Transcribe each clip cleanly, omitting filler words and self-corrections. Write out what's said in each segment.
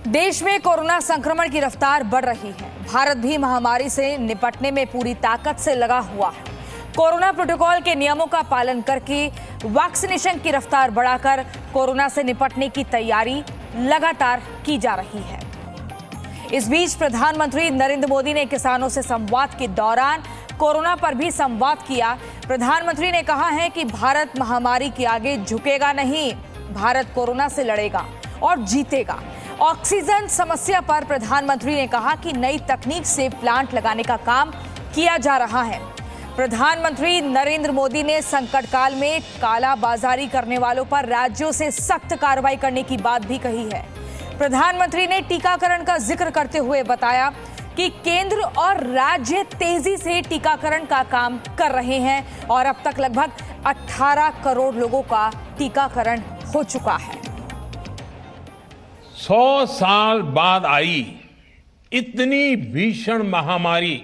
देश में कोरोना संक्रमण की रफ्तार बढ़ रही है। भारत भी महामारी से निपटने में पूरी ताकत से लगा हुआ है। कोरोना प्रोटोकॉल के नियमों का पालन करके वैक्सीनेशन की रफ्तार बढ़ाकर कोरोना से निपटने की तैयारी लगातार की जा रही है। इस बीच प्रधानमंत्री नरेंद्र मोदी ने किसानों से संवाद के दौरान कोरोना पर भी संवाद किया। प्रधानमंत्री ने कहा है कि भारत महामारी के आगे झुकेगा नहीं, भारत कोरोना से लड़ेगा और जीतेगा। ऑक्सीजन समस्या पर प्रधानमंत्री ने कहा कि नई तकनीक से प्लांट लगाने का काम किया जा रहा है। प्रधानमंत्री नरेंद्र मोदी ने संकट काल में कालाबाजारी करने वालों पर राज्यों से सख्त कार्रवाई करने की बात भी कही है। प्रधानमंत्री ने टीकाकरण का जिक्र करते हुए बताया कि केंद्र और राज्य तेजी से टीकाकरण का काम कर रहे हैं और अब तक लगभग 18 करोड़ लोगों का टीकाकरण हो चुका है। 100 साल बाद आई इतनी भीषण महामारी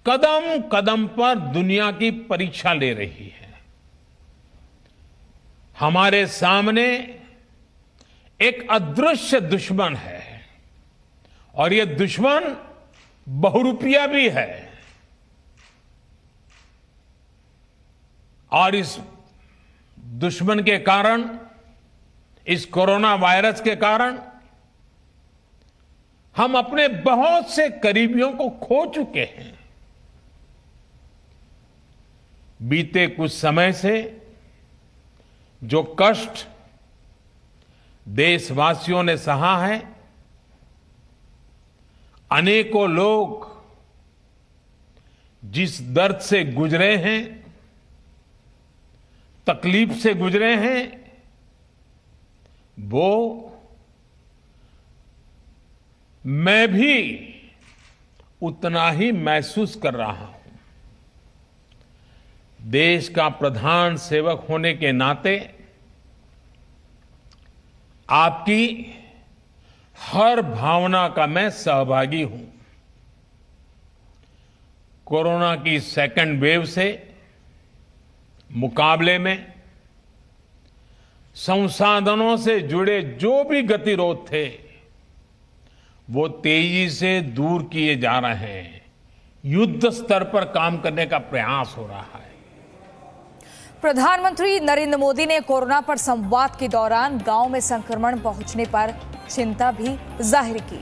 कदम कदम पर दुनिया की परीक्षा ले रही है। हमारे सामने एक अदृश्य दुश्मन है और ये दुश्मन बहुरूपिया भी है। और इस दुश्मन के कारण, इस कोरोना वायरस के कारण हम अपने बहुत से करीबियों को खो चुके हैं। बीते कुछ समय से जो कष्ट देशवासियों ने सहा है, अनेकों लोग जिस दर्द से गुजरे हैं, तकलीफ से गुजरे हैं, वो मैं भी उतना ही महसूस कर रहा हूं। देश का प्रधान सेवक होने के नाते आपकी हर भावना का मैं सहभागी हूं। कोरोना की सेकंड वेव से मुकाबले में संसाधनों से जुड़े जो भी गतिरोध थे, वो तेजी से दूर किए जा रहे हैं। युद्ध स्तर पर काम करने का प्रयास हो रहा है। प्रधानमंत्री नरेंद्र मोदी ने कोरोना पर संवाद के दौरान गांव में संक्रमण पहुंचने पर चिंता भी जाहिर की।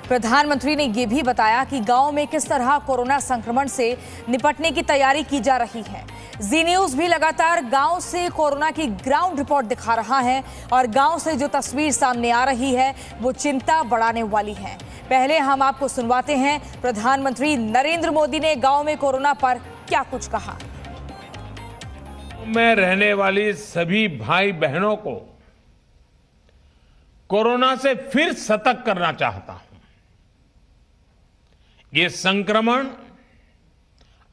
प्रधानमंत्री ने यह भी बताया कि गांव में किस तरह कोरोना संक्रमण से निपटने की तैयारी की जा रही है। जी न्यूज भी लगातार गांव से कोरोना की ग्राउंड रिपोर्ट दिखा रहा है और गांव से जो तस्वीर सामने आ रही है वो चिंता बढ़ाने वाली है। पहले हम आपको सुनवाते हैं प्रधानमंत्री नरेंद्र मोदी ने गांव में कोरोना पर क्या कुछ कहा। में रहने वाली सभी भाई बहनों को कोरोना से फिर सतर्क करना चाहता हूं। ये संक्रमण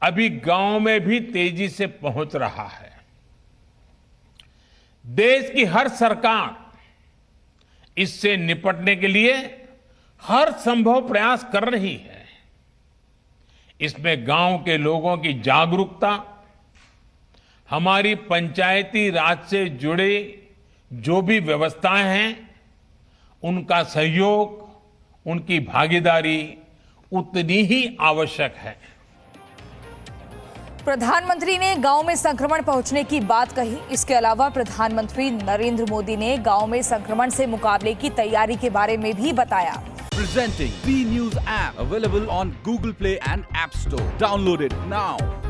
अभी गांव में भी तेजी से पहुंच रहा है। देश की हर सरकार इससे निपटने के लिए हर संभव प्रयास कर रही है। इसमें गांव के लोगों की जागरूकता, हमारी पंचायती राज से जुड़े जो भी व्यवस्थाएं हैं, उनका सहयोग, उनकी भागीदारी उतनी ही आवश्यक है। प्रधानमंत्री ने गांव में संक्रमण पहुंचने की बात कही। इसके अलावा प्रधानमंत्री नरेंद्र मोदी ने गांव में संक्रमण से मुकाबले की तैयारी के बारे में भी बताया। Presenting B News app available on Google Play and App Store. Download it now.